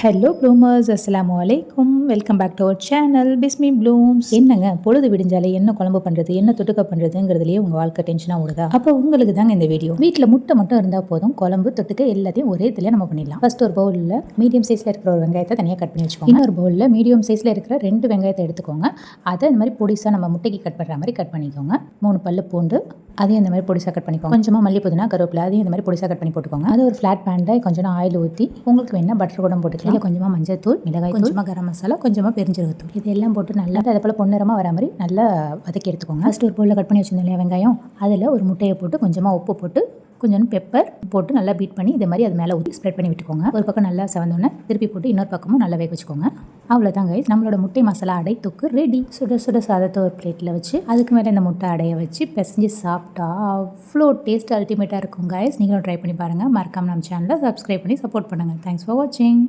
Hello bloomers, அஸ்ஸலாமு அலைக்கும். Welcome back to our channel Bismi Blooms. என்னங்க பொழுது விடிஞ்சாலே என்ன குழம்பு பண்ணுறது, என்ன தொட்டுக்க பண்ணுறதுங்கிறதுலேயே உங்கள் வாழ்க்கை டென்ஷனாக ஓடுதா? அப்போ உங்களுக்கு தாங்க இந்த வீடியோ. வீட்டில் முட்டை மட்டும் இருந்தால் போதும், குழம்பு தொட்டுக்க எல்லாத்தையும் ஒரே இதில் நம்ம பண்ணிடலாம். ஃபர்ஸ்ட் ஒரு பவுலில் மீடியம் சைஸில் இருக்கிற ஒரு வெங்காயத்தை தனியாக கட் பண்ணி வச்சுக்கோங்க. இன்னொரு பவுலில் மீடியம் சைஸில் இருக்கிற 2 வெங்காயத்தை எடுத்துக்கோங்க. அதை இந்த மாதிரி பொடிசாக நம்ம முட்டைக்கு கட் பண்ணுற மாதிரி கட் பண்ணிக்கோங்க. 3 பல்லு பூண்டு, அதையும் இந்த மாதிரி பொடிசாக கட் பண்ணிக்கோங்க. கொஞ்சமாக மல்லி புதினா கருவேப்பிலை, அதையும் இந்த மாதிரி பொடிசாக கட் பண்ணி போட்டுக்கோங்க. அது ஒரு ஃப்ளாட் பேனில் கொஞ்சம் ஆயில் ஊற்றி உங்களுக்கு வேணா பட்டர் கூட போட்டுக்கலாம். இல்லை கொஞ்சமாக மஞ்சள் தூள், மிளகாய், கொஞ்சமாக கரம் மசாலா, கொஞ்சமாக பெருஞ்சீரகத்தூள், இதெல்லாம் போட்டு நல்லா அதே போல் பொன்னிறமாக வர மாதிரி நல்லா வதக்கி எடுத்துக்கோங்க. ஃபர்ஸ்ட் ஒரு பவுலில் கட் பண்ணி வச்சிருந்தோம் இல்லையா வெங்காயம், அதில் ஒரு முட்டையை போட்டு கொஞ்சமாக உப்பு போட்டு கொஞ்சம் பெப்பர் போட்டு நல்லா பீட் பண்ணி இதே மாதிரி அது மேலே ஊற்றி ஸ்ப்ரெட் பண்ணி விட்டுக்கோங்க. ஒரு பக்கம் நல்லா செவந்தோன்னே திருப்பி போட்டு இன்னொரு பக்கமும் நல்லா வேக வச்சுக்கோங்க. அவ்வளோதாங்க, நம்மளோட முட்டை மசாலா அடை தொக்கு ரெடி. சுட சுட சாதத்தை ஒரு பிளேட்டில் வச்சு அதுக்கு மேலே இந்த முட்டை அடையை வச்சு பிசைஞ்சு சாப்பிட்டா அவ்வளோ டேஸ்ட் அல்டிமேட்டாக இருக்கும் கைஸ். நீங்களும் ட்ரை பண்ணி பாருங்கள். மறக்காம நம்ம சேனலை சப்ஸ்கிரைப் பண்ணி சப்போர்ட் பண்ணுங்கள். தேங்க்ஸ் ஃபார் வாட்சிங்.